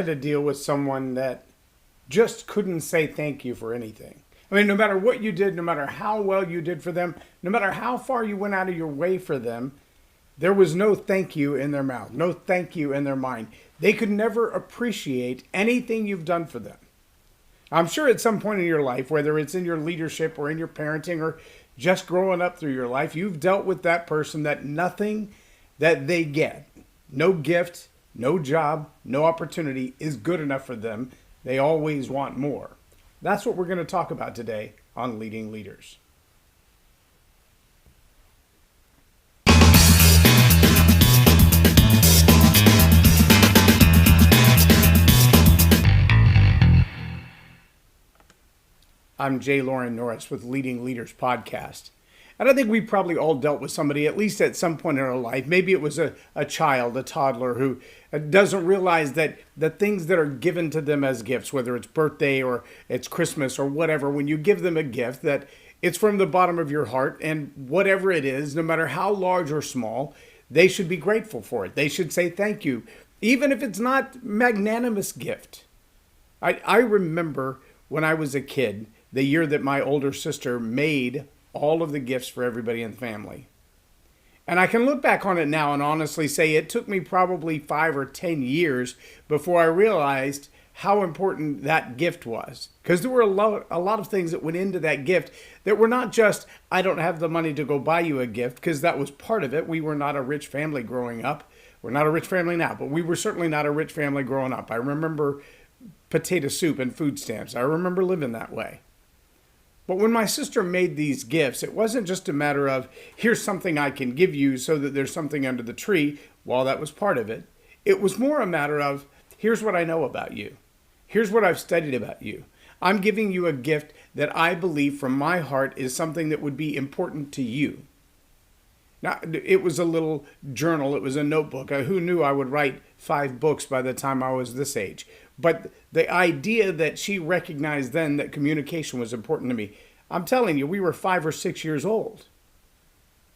had to deal with someone that just couldn't say thank you for anything. I mean, no matter what you did, no matter how well you did for them, no matter how far you went out of your way for them, there was no thank you in their mouth, no thank you in their mind. They could never appreciate anything you've done for them. I'm sure at some point in your life, whether it's in your leadership or in your parenting or just growing up through your life, you've dealt with that person that nothing that they get, no gift, no job, no opportunity is good enough for them. They always want more. That's what we're going to talk about today on Leading Leaders. I'm J Loren Norris with Leading Leaders Podcast. And I think we've probably all dealt with somebody, at least at some point in our life. Maybe it was a child, a toddler, who doesn't realize that the things that are given to them as gifts, whether it's birthday or it's Christmas or whatever, when you give them a gift, that it's from the bottom of your heart, and whatever it is, no matter how large or small, they should be grateful for it. They should say thank you, even if it's not magnanimous gift. I remember when I was a kid, the year that my older sister made all of the gifts for everybody in the family. And I can look back on it now and honestly say it took me probably 5 or 10 years before I realized how important that gift was. Because there were a lot of things that went into that gift that were not just, I don't have the money to go buy you a gift, because that was part of it. We were not a rich family growing up. We're not a rich family now, but we were certainly not a rich family growing up. I remember potato soup and food stamps. I remember living that way. But when my sister made these gifts, it wasn't just a matter of, here's something I can give you so that there's something under the tree. While that was part of it, it was more a matter of, here's what I know about you. Here's what I've studied about you. I'm giving you a gift that I believe from my heart is something that would be important to you. Now, it was a little journal. It was a notebook. Who knew I would write 5 books by the time I was this age? But the idea that she recognized then that communication was important to me, I'm telling you, we were 5 or 6 years old.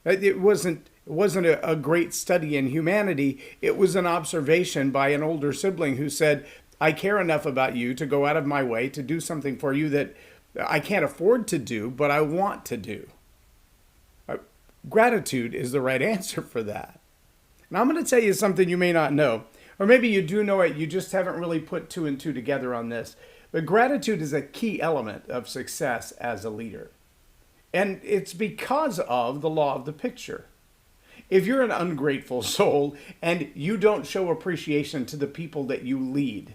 It wasn't a great study in humanity. It was an observation by an older sibling who said, I care enough about you to go out of my way to do something for you that I can't afford to do, but I want to do. Gratitude is the right answer for that. Now I'm going to tell you something you may not know. Or maybe you do know it, you just haven't really put 2 and 2 together on this. But gratitude is a key element of success as a leader. And it's because of the law of the picture. If you're an ungrateful soul and you don't show appreciation to the people that you lead,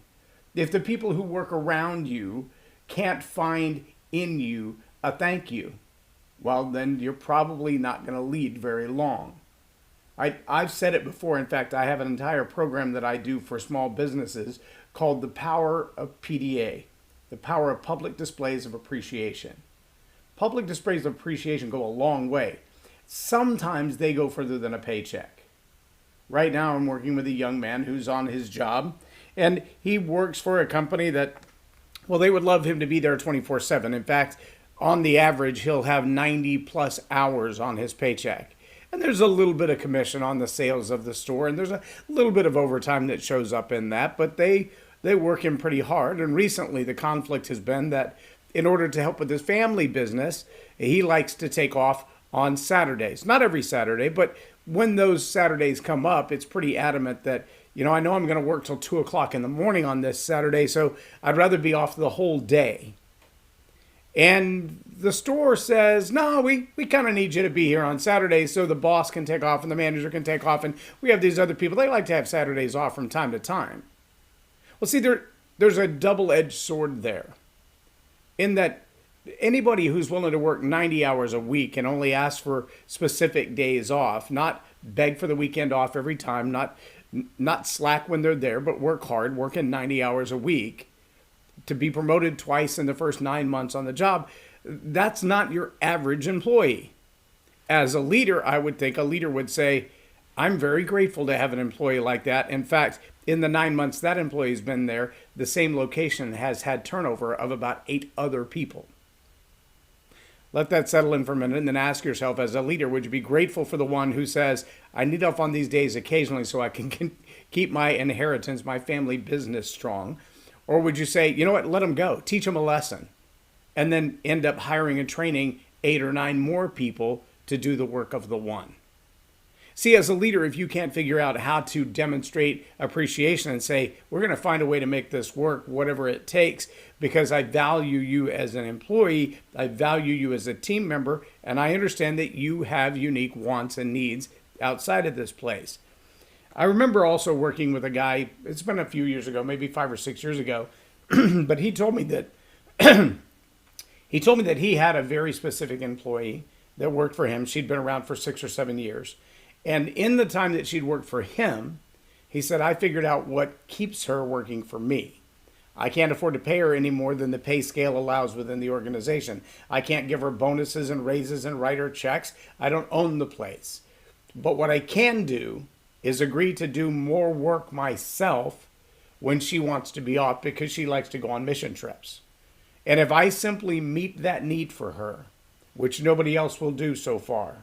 if the people who work around you can't find in you a thank you, well, then you're probably not going to lead very long. I've said it before. In fact, I have an entire program that I do for small businesses called The Power of PDA, the Power of Public Displays of Appreciation. Public displays of appreciation go a long way. Sometimes they go further than a paycheck. Right now, I'm working with a young man who's on his job, and he works for a company that, well, they would love him to be there 24/7. In fact, on the average, he'll have 90 plus hours on his paycheck. And there's a little bit of commission on the sales of the store, and there's a little bit of overtime that shows up in that, but they work him pretty hard. And recently the conflict has been that in order to help with his family business, he likes to take off on Saturdays. Not every Saturday, but when those Saturdays come up, it's pretty adamant that, I know I'm going to work till 2 o'clock in the morning on this Saturday, so I'd rather be off the whole day. And the store says, no, we kind of need you to be here on Saturdays so the boss can take off and the manager can take off. And we have these other people. They like to have Saturdays off from time to time. Well, see, there's a double-edged sword there in that anybody who's willing to work 90 hours a week and only ask for specific days off, not beg for the weekend off every time, not slack when they're there, but work hard, working 90 hours a week, to be promoted twice in the first 9 months on the job, that's not your average employee. As a leader, I would think a leader would say, I'm very grateful to have an employee like that. In fact, in the 9 months that employee's been there, the same location has had turnover of about 8 other people. Let that settle in for a minute and then ask yourself, as a leader, would you be grateful for the one who says, I need off on these days occasionally so I can keep my inheritance, my family business strong? Or would you say, you know what, let them go, teach them a lesson, and then end up hiring and training 8 or 9 more people to do the work of the one? See, as a leader, if you can't figure out how to demonstrate appreciation and say, we're going to find a way to make this work, whatever it takes, because I value you as an employee, I value you as a team member, and I understand that you have unique wants and needs outside of this place. I remember also working with a guy, it's been a few years ago, maybe 5 or 6 years ago, but he told me that he had a very specific employee that worked for him. She'd been around for 6 or 7 years. And in the time that she'd worked for him, he said, I figured out what keeps her working for me. I can't afford to pay her any more than the pay scale allows within the organization. I can't give her bonuses and raises and write her checks. I don't own the place. But what I can do is agree to do more work myself when she wants to be off because she likes to go on mission trips. And if I simply meet that need for her, which nobody else will do so far,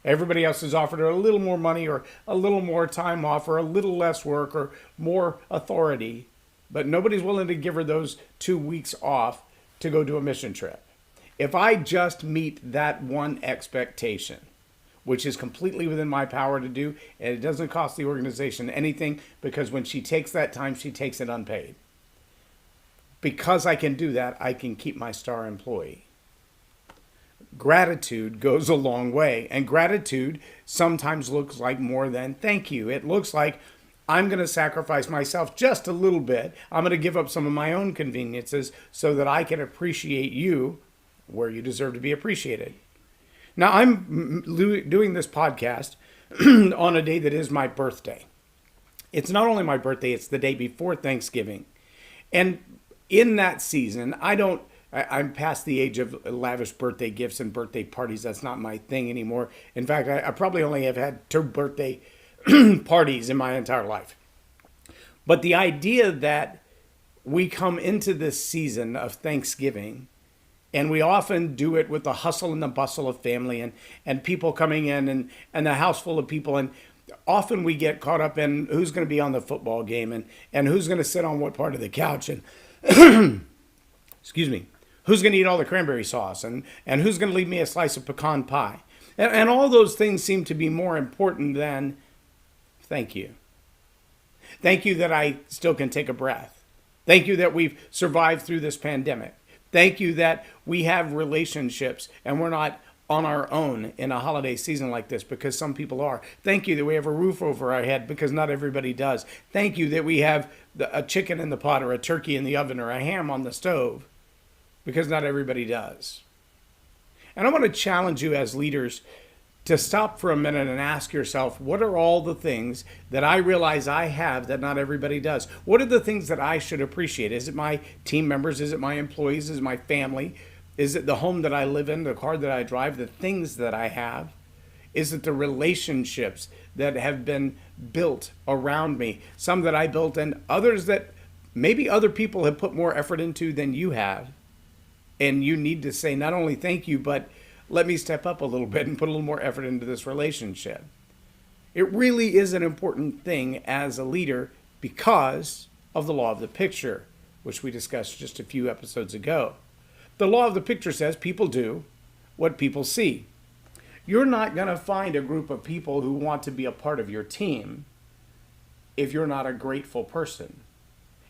everybody else has offered her a little more money or a little more time off or a little less work or more authority, but nobody's willing to give her those 2 weeks off to go do a mission trip. If I just meet that one expectation, which is completely within my power to do, and it doesn't cost the organization anything, because when she takes that time, she takes it unpaid. Because I can do that, I can keep my star employee. Gratitude goes a long way, and gratitude sometimes looks like more than thank you. It looks like I'm going to sacrifice myself just a little bit. I'm going to give up some of my own conveniences so that I can appreciate you where you deserve to be appreciated. Now, I'm doing this podcast on a day that is my birthday. It's not only my birthday, it's the day before Thanksgiving. And in that season, I'm past the age of lavish birthday gifts and birthday parties. That's not my thing anymore. In fact, I probably only have had 2 birthday parties in my entire life. But the idea that we come into this season of Thanksgiving, and we often do it with the hustle and the bustle of family and people coming in and the house full of people. And often we get caught up in who's going to be on the football game and who's going to sit on what part of the couch and excuse me, who's going to eat all the cranberry sauce and who's going to leave me a slice of pecan pie. And all those things seem to be more important than thank you. Thank you that I still can take a breath. Thank you that we've survived through this pandemic. Thank you that we have relationships and we're not on our own in a holiday season like this, because some people are. Thank you that we have a roof over our head, because not everybody does. Thank you that we have a chicken in the pot or a turkey in the oven or a ham on the stove, because not everybody does. And I want to challenge you as leaders to stop for a minute and ask yourself, what are all the things that I realize I have that not everybody does? What are the things that I should appreciate? Is it my team members? Is it my employees? Is it my family? Is it the home that I live in, the car that I drive, the things that I have? Is it the relationships that have been built around me? Some that I built and others that maybe other people have put more effort into than you have. And you need to say not only thank you, but let me step up a little bit and put a little more effort into this relationship. It really is an important thing as a leader because of the law of the picture, which we discussed just a few episodes ago. The law of the picture says people do what people see. You're not going to find a group of people who want to be a part of your team if you're not a grateful person.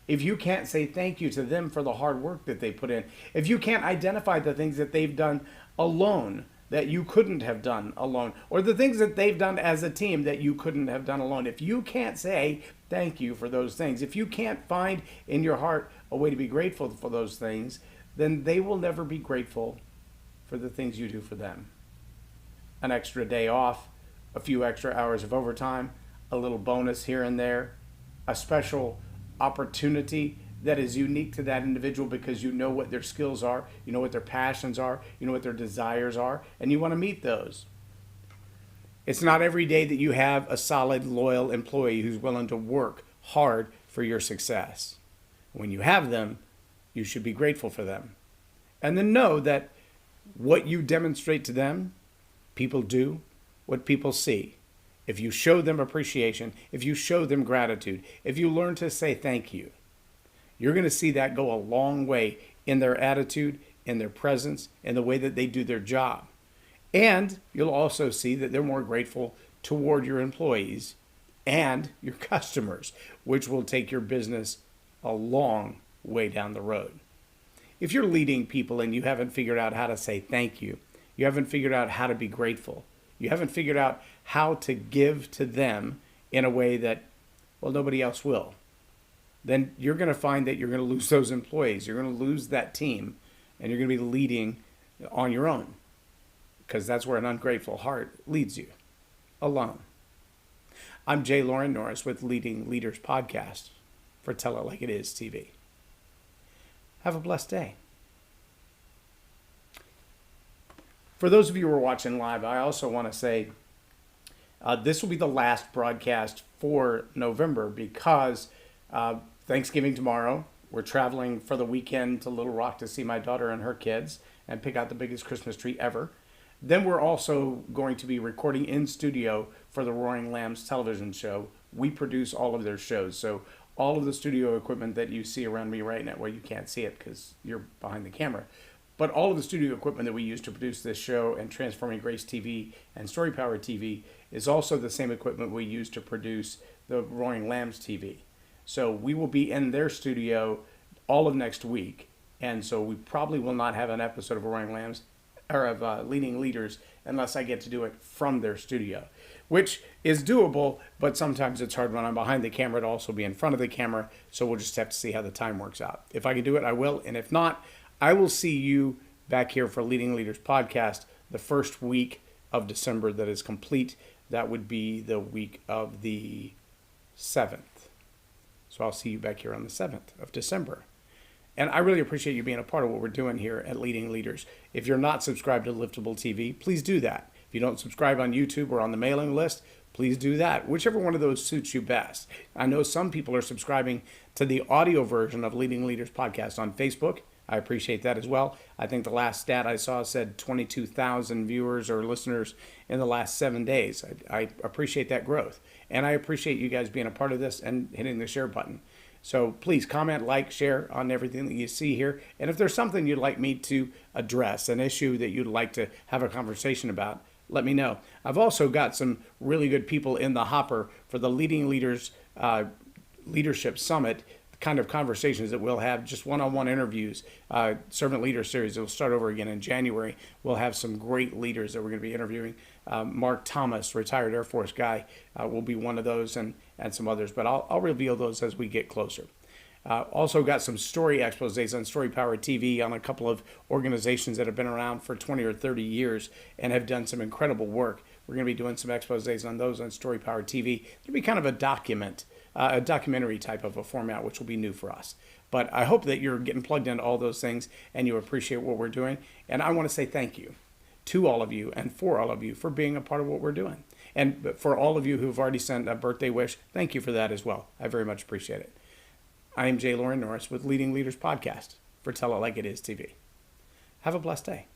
If you can't say thank you to them for the hard work that they put in, if you can't identify the things that they've done alone that you couldn't have done alone, or the things that they've done as a team that you couldn't have done alone, if you can't say thank you for those things, if you can't find in your heart a way to be grateful for those things, then they will never be grateful for the things you do for them. An extra day off, a few extra hours of overtime, a little bonus here and there, a special opportunity that is unique to that individual because you know what their skills are, you know what their passions are, you know what their desires are, and you want to meet those. It's not every day that you have a solid, loyal employee who's willing to work hard for your success. When you have them, you should be grateful for them. And then know that what you demonstrate to them, people do what people see. if you show them appreciation, if you show them gratitude, if you learn to say thank you, you're going to see that go a long way in their attitude, in their presence, in the way that they do their job. And you'll also see that they're more grateful toward your employees and your customers, which will take your business a long way down the road. If you're leading people and you haven't figured out how to say thank you, you haven't figured out how to be grateful, you haven't figured out how to give to them in a way that, well, nobody else will, then you're going to find that you're going to lose those employees. You're going to lose that team, and you're going to be leading on your own, because that's where an ungrateful heart leads you, alone. I'm J Loren Norris with Leading Leaders Podcast for Tell It Like It Is TV. Have a blessed day. For those of you who are watching live, I also want to say this will be the last broadcast for November because Thanksgiving tomorrow. We're traveling for the weekend to Little Rock to see my daughter and her kids and pick out the biggest Christmas tree ever. Then we're also going to be recording in studio for the Roaring Lambs television show. We produce all of their shows. So all of the studio equipment that you see around me right now, well, you can't see it because you're behind the camera, but all of the studio equipment that we use to produce this show and Transforming Grace TV and Story Power TV is also the same equipment we use to produce the Roaring Lambs TV. So we will be in their studio all of next week. And so we probably will not have an episode of Roaring Lambs or of Leading Leaders unless I get to do it from their studio, which is doable, but sometimes it's hard when I'm behind the camera to also be in front of the camera. So we'll just have to see how the time works out. If I can do it, I will. And if not, I will see you back here for Leading Leaders Podcast the first week of December that is complete. That would be the week of the 7th. So I'll see you back here on the 7th of December. And I really appreciate you being a part of what we're doing here at Leading Leaders. If you're not subscribed to Liftable TV, please do that. If you don't subscribe on YouTube or on the mailing list, please do that. Whichever one of those suits you best. I know some people are subscribing to the audio version of Leading Leaders Podcast on Facebook. I appreciate that as well. I think the last stat I saw said 22,000 viewers or listeners in the last 7 days. I appreciate that growth. And I appreciate you guys being a part of this and hitting the share button. So please comment, like, share on everything that you see here. And if there's something you'd like me to address, an issue that you'd like to have a conversation about, let me know. I've also got some really good people in the hopper for the Leading Leaders Leadership Summit, kind of conversations that we'll have, just one-on-one interviews, servant leader series that will start over again in January. We'll have some great leaders that we're going to be interviewing. Mark Thomas, retired Air Force guy, will be one of those, and some others, but I'll reveal those as we get closer. Also got some story exposés on Story Power TV on a couple of organizations that have been around for 20 or 30 years and have done some incredible work. We're going to be doing some exposés on those on Story Power TV. It'll be kind of a documentary type of a format, which will be new for us. But I hope that you're getting plugged into all those things and you appreciate what we're doing. And I want to say thank you to all of you and for all of you for being a part of what we're doing. And for all of you who've already sent a birthday wish, thank you for that as well. I very much appreciate it. I am J Loren Norris with Leading Leaders Podcast for Tell It Like It Is TV. Have a blessed day.